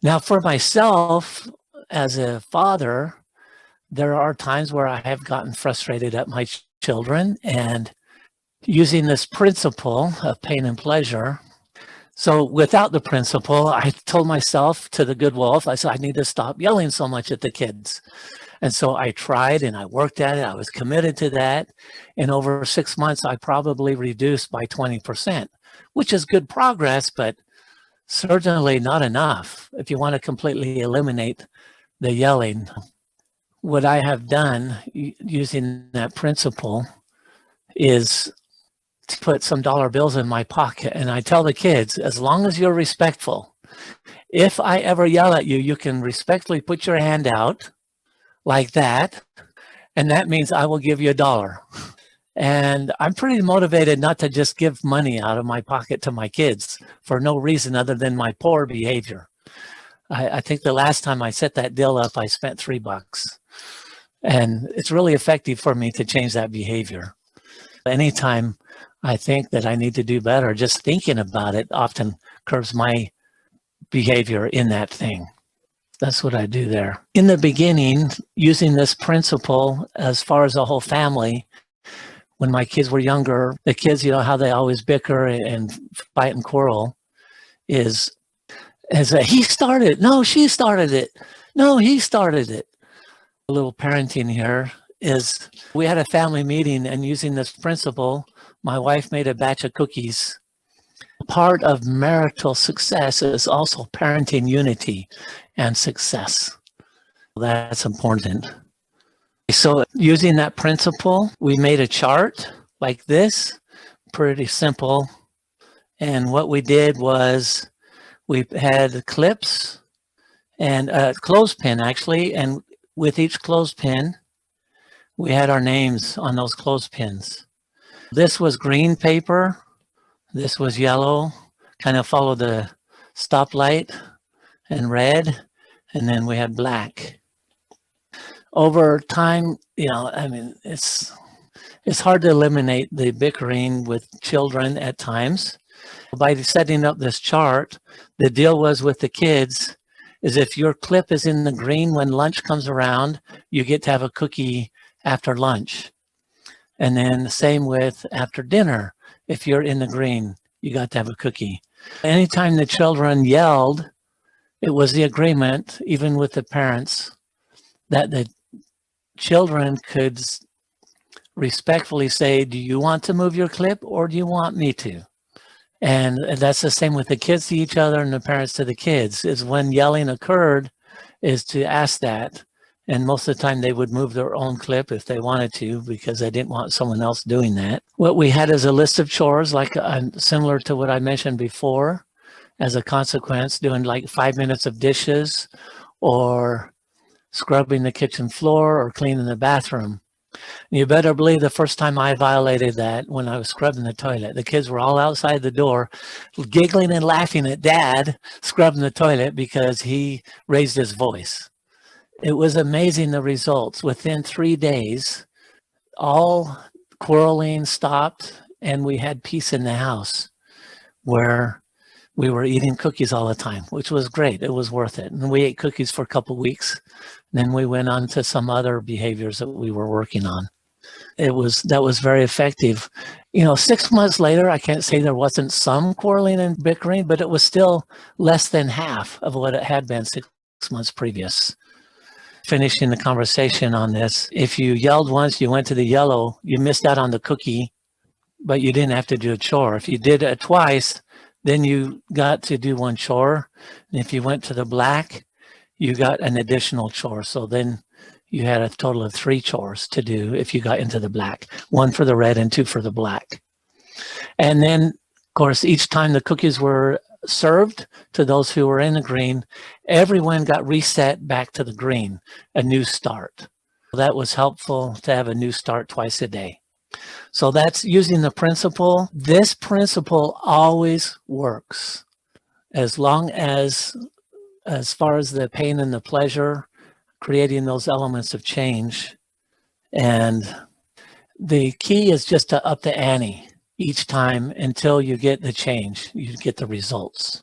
Now, for myself as a father, there are times where I have gotten frustrated at my children, and using this principle of pain and pleasure. So without the principle, I told myself, to the good wolf, I said, I need to stop yelling so much at the kids. And so I tried and I worked at it. I was committed to that. And over 6 months, I probably reduced by 20%, which is good progress, but certainly not enough if you want to completely eliminate the yelling. What I have done using that principle is to put some dollar bills in my pocket. And I tell the kids, as long as you're respectful, if I ever yell at you, you can respectfully put your hand out like that. And that means I will give you $1. And I'm pretty motivated not to just give money out of my pocket to my kids for no reason other than my poor behavior. I think the last time I set that deal up, I spent $3. And it's really effective for me to change that behavior. Anytime I think that I need to do better, just thinking about it often curbs my behavior in that thing. That's what I do there. In the beginning, using this principle as far as the whole family, when my kids were younger, the kids, you know, how they always bicker and fight and quarrel is he started it. No, she started it. No, he started it. A little parenting here is we had a family meeting, and using this principle, my wife made a batch of cookies. Part of marital success is also parenting unity and success. That's important. So using that principle, we made a chart like this, pretty simple. And what we did was we had clips and a clothespin actually, and with each clothespin, we had our names on those clothespins. This was green paper. This was yellow, kind of followed the stoplight, and red, and then we had black. Over time, you know, I mean, it's hard to eliminate the bickering with children at times. By setting up this chart, the deal was with the kids is if your clip is in the green when lunch comes around, you get to have a cookie after lunch. And then the same with after dinner. If you're in the green, you got to have a cookie. Anytime the children yelled, it was the agreement, even with the parents, that the children could respectfully say, do you want to move your clip or do you want me to? And that's the same with the kids to each other and the parents to the kids, is when yelling occurred, is to ask that. And most of the time they would move their own clip if they wanted to, because they didn't want someone else doing that. What we had is a list of chores, like similar to what I mentioned before, as a consequence, doing like 5 minutes of dishes or scrubbing the kitchen floor or cleaning the bathroom. You better believe the first time I violated that, when I was scrubbing the toilet, the kids were all outside the door giggling and laughing at Dad scrubbing the toilet because he raised his voice. It was amazing, the results. Within 3 days, all quarreling stopped, and we had peace in the house, where we were eating cookies all the time, which was great. It was worth it. And we ate cookies for a couple of weeks. Then we went on to some other behaviors that we were working on. That was very effective. You know, 6 months later, I can't say there wasn't some quarreling and bickering, but it was still less than half of what it had been 6 months previous. Finishing the conversation on this, if you yelled once, you went to the yellow, you missed out on the cookie, but you didn't have to do a chore. If you did it twice, then you got to do one chore. And if you went to the black, you got an additional chore. So then you had a total of 3 chores to do if you got into the black, 1 for the red and 2 for the black. And then, of course, each time the cookies were served to those who were in the green, everyone got reset back to the green, a new start. That was helpful to have a new start twice a day. So that's using the principle. This principle always works, as long as far as the pain and the pleasure, creating those elements of change. And the key is just to up the ante each time until you get the change, you get the results.